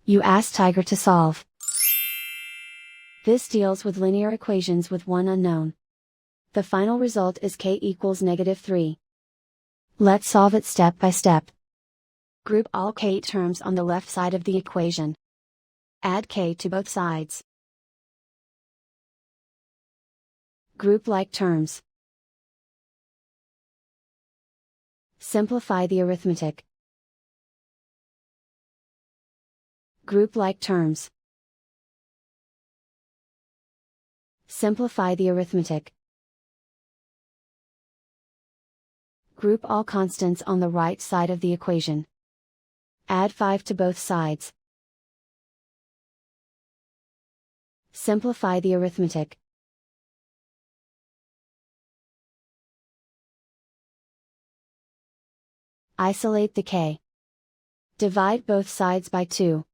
You ask Tiger to solve. This deals with linear equations with one unknown. The final result is k equals -3. Let's solve it step by step. Group all k terms on the left side of the equation. Add k to both sides. Group like terms. Simplify the arithmetic. Group like terms. Simplify the arithmetic. Group all constants on the right side of the equation. Add 5 to both sides. Simplify the arithmetic. Isolate the k. Divide both sides by 2.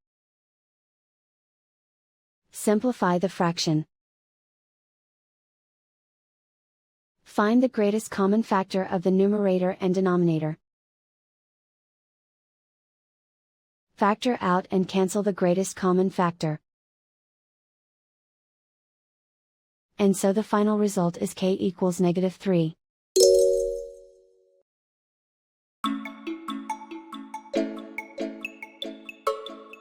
Simplify the fraction. Find the greatest common factor of the numerator and denominator. Factor out and cancel the greatest common factor. And so the final result is k equals -3.